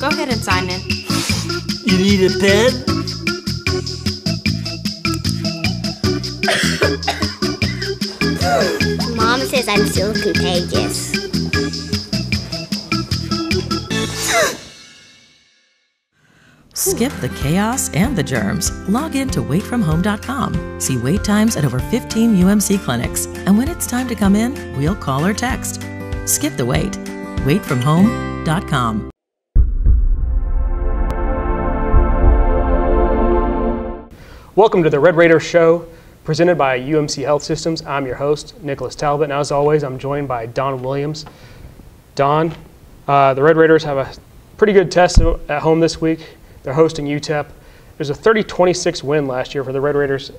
Go ahead and sign in. You need a pen? Mom says I'm so contagious. Skip the chaos and the germs. Log in to waitfromhome.com. See wait times at over 15 UMC clinics. And when it's time to come in, we'll call or text. Skip the wait. Waitfromhome.com. Welcome to the Red Raiders Show, presented by UMC Health Systems. I'm your host, Nicholas Talbot, and as always, I'm joined by Don Williams. Don, the Red Raiders have a pretty good test at home this week. They're hosting UTEP. There's a 30-26 win last year for the Red Raiders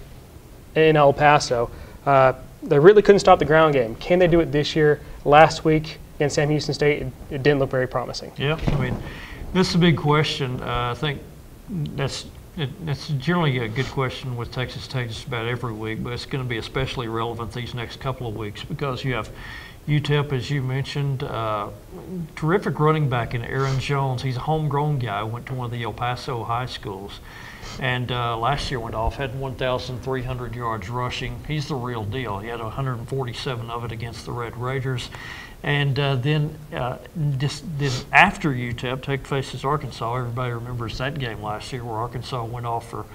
in El Paso. They really couldn't stop the ground game. Can they do it this year? Last week against Sam Houston State, it didn't look very promising. Yeah, I mean, this is a big question. I think that's generally a good question with Texas Tech just about every week, but it's going to be especially relevant these next couple of weeks because you have UTEP, as you mentioned, terrific running back in Aaron Jones. He's a homegrown guy, went to one of the El Paso high schools, and last year went off, had 1,300 yards rushing. He's the real deal. He had 147 of it against the Red Raiders. And then after UTEP, Tech faces Arkansas. Everybody remembers that game last year where Arkansas went off for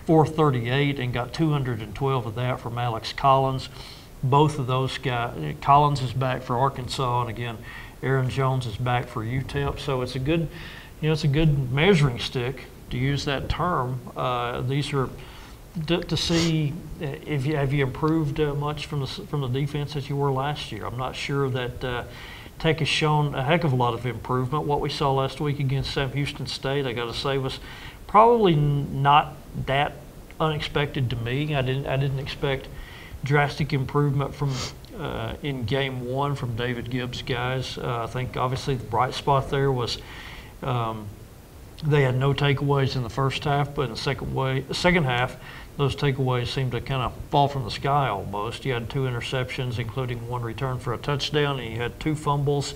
438 and got 212 of that from Alex Collins. Both of those guys, Collins is back for Arkansas, and again, Aaron Jones is back for UTEP. So it's a good, it's a good measuring stick, to use that term. These are to see if have you improved much from the defense as you were last year. I'm not sure that Tech has shown a heck of a lot of improvement. What we saw last week against Sam Houston State, I got to say, was probably not that unexpected to me. I didn't expect drastic improvement from in game one from David Gibbs' guys. I think obviously the bright spot there was they had no takeaways in the first half, but in the second half, those takeaways seemed to kind of fall from the sky almost. You had 2 interceptions, including 1 return for a touchdown, and you had 2 fumbles.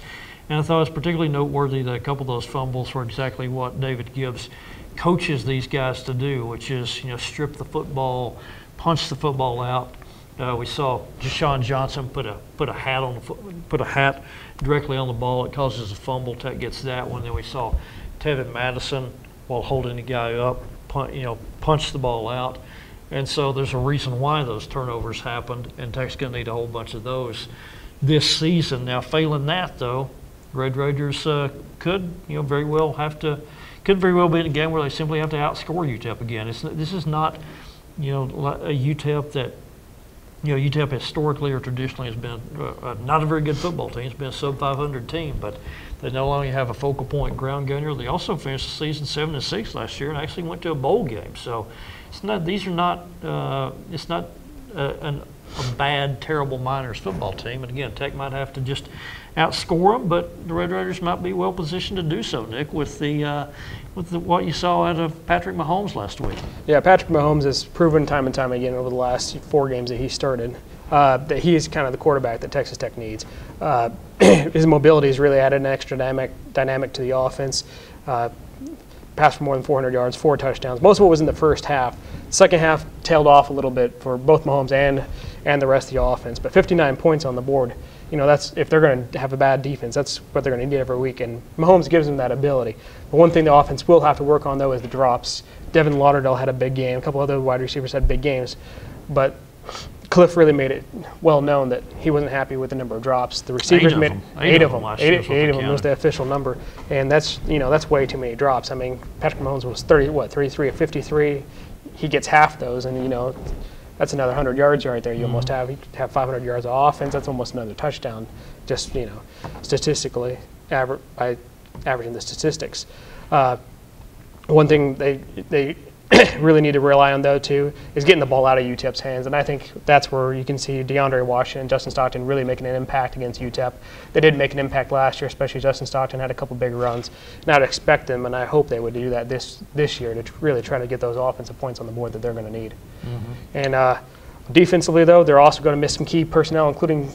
And I thought it was particularly noteworthy that a couple of those fumbles were exactly what David Gibbs coaches these guys to do, which is, strip the football, punch the football out. We saw Deshaun Johnson put a hat directly on the ball. It causes a fumble. Tech gets that one. Then we saw Tevin Madison, while holding the guy up, punch the ball out. And so there's a reason why those turnovers happened, and Tech's going to need a whole bunch of those this season. Now, failing that, though, Red Raiders could very well be in a game where they simply have to outscore UTEP again. This is not a UTEP that UTEP historically or traditionally has been not a very good football team. It's been a sub-500 team, but they not only have a focal point ground gunner, they also finished the season 7-6 last year and actually went to a bowl game. So it's not a bad, terrible Miners football team. And again, Tech might have to just outscore them, but the Red Raiders might be well positioned to do so, Nick, with what you saw out of Patrick Mahomes last week. Yeah, Patrick Mahomes has proven time and time again over the last 4 games that he started that he is kind of the quarterback that Texas Tech needs. His mobility has really added an extra dynamic to the offense. Passed for more than 400 yards, 4 touchdowns. Most of it was in the first half. The second half tailed off a little bit for both Mahomes and the rest of the offense. But 59 points on the board, that's if they're going to have a bad defense, that's what they're going to need every week. And Mahomes gives them that ability. But one thing the offense will have to work on, though, is the drops. Devin Lauderdale had a big game. A couple other wide receivers had big games. But Cliff really made it well known that he wasn't happy with the number of drops. The receivers made 8 of them. Eight of them was the official number, and that's way too many drops. I mean, Patrick Mahomes was 33 of 53. He gets half those, and that's another 100 yards right there. You almost have 500 yards of offense. That's almost another touchdown, just statistically by averaging the statistics. One thing they really need to rely on, though, too, is getting the ball out of UTEP's hands. And I think that's where you can see DeAndre Washington, Justin Stockton really making an impact against UTEP. They did make an impact last year, especially Justin Stockton had a couple big runs. And I'd expect them, and I hope they would do that this year to really try to get those offensive points on the board that they're going to need. And defensively, though, they're also going to miss some key personnel, including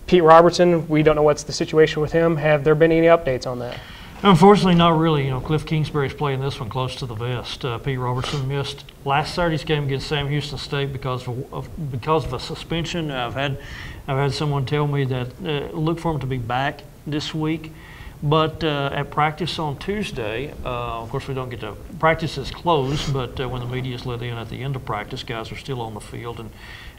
Pete Robertson. We don't know what's the situation with him. Have there been any updates on that? Unfortunately, not really. Cliff Kingsbury's playing this one close to the vest. Pete Robertson missed last Saturday's game against Sam Houston State because of a suspension. I've had someone tell me that look for him to be back this week. But at practice on Tuesday, of course we don't get to practice is closed, but when the media is let in at the end of practice, guys are still on the field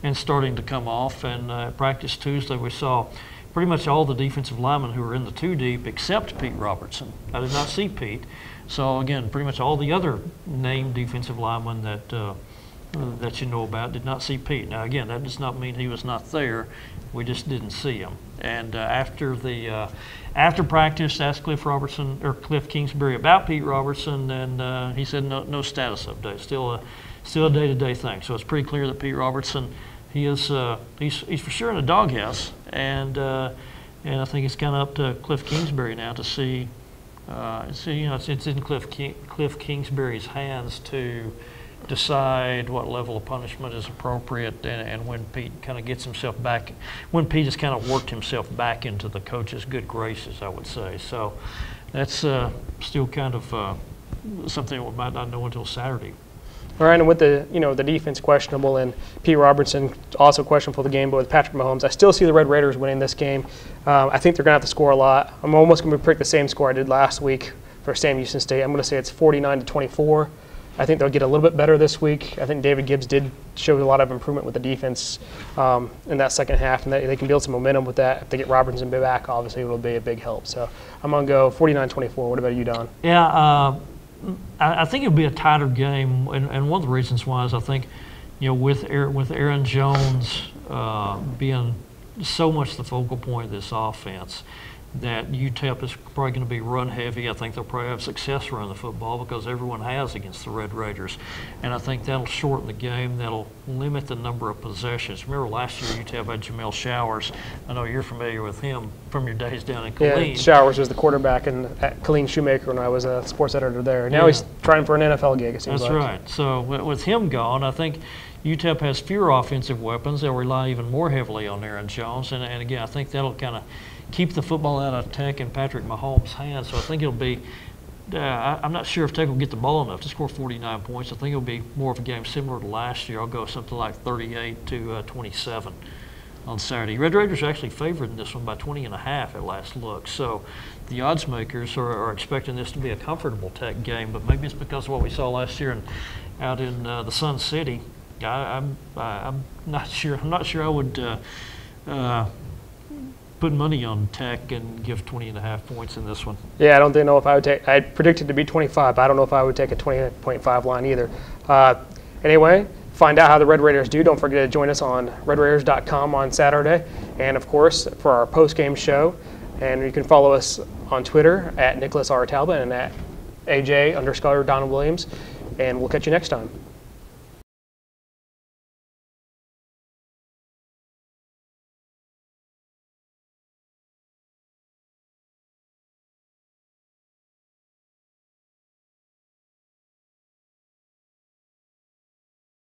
and starting to come off. And at practice Tuesday, we saw pretty much all the defensive linemen who were in the two deep except Pete Robertson. I did not see Pete. So again, pretty much all the other named defensive linemen that you know about did not see Pete. Now again, that does not mean he was not there. We just didn't see him. And after practice, asked Cliff Kingsbury about Pete Robertson, and he said no status update. Still a day-to-day thing. So it's pretty clear that Pete Robertson, he's for sure in the doghouse, and I think it's kind of up to Cliff Kingsbury now to see. It's in Cliff Kingsbury's hands to decide what level of punishment is appropriate, and when Pete kind of gets himself back, when Pete has kind of worked himself back into the coach's good graces, I would say. So that's still kind of something we might not know until Saturday. All right, and with the defense questionable and Pete Robertson also questionable for the game, but with Patrick Mahomes, I still see the Red Raiders winning this game. I think they're going to have to score a lot. I'm almost going to predict the same score I did last week for Sam Houston State. I'm going to say it's 49-24. I think they'll get a little bit better this week. I think David Gibbs did show a lot of improvement with the defense in that second half, and they can build some momentum with that. If they get Robertson back, obviously it will be a big help. So I'm going to go 49-24. What about you, Don? Yeah, I think it'll be a tighter game, and one of the reasons why is I think, with Aaron Jones being so much the focal point of this offense, that UTEP is probably going to be run heavy. I think they'll probably have success running the football because everyone has against the Red Raiders. And I think that'll shorten the game. That'll limit the number of possessions. Remember last year UTEP had Jamel Showers. I know you're familiar with him from your days down in Killeen. Yeah, Showers was the quarterback at Killeen Shoemaker when I was a sports editor there. Now he's trying for an NFL gig, it seems like. That's right. So with him gone, I think UTEP has fewer offensive weapons. They'll rely even more heavily on Aaron Jones. And again, I think that'll kind of keep the football out of Tech and Patrick Mahomes' hands. So I think it'll be I'm not sure if Tech will get the ball enough to score 49 points. I think it'll be more of a game similar to last year. I'll go something like 38-27 on Saturday. Red Raiders are actually favored in this one by 20.5 at last look. So the odds makers are expecting this to be a comfortable Tech game, but maybe it's because of what we saw last year out in the Sun City. I'm not sure. I'm not sure I would put money on Tech and give 20.5 points in this one. Yeah, I don't know if I would take. I predicted to be 25, but I don't know if I would take a 20.5 line either. Anyway, find out how the Red Raiders do. Don't forget to join us on redraiders.com on Saturday, and of course for our post-game show. And you can follow us on Twitter at Nicholas R. Talbot and at AJ_Don Williams. And we'll catch you next time.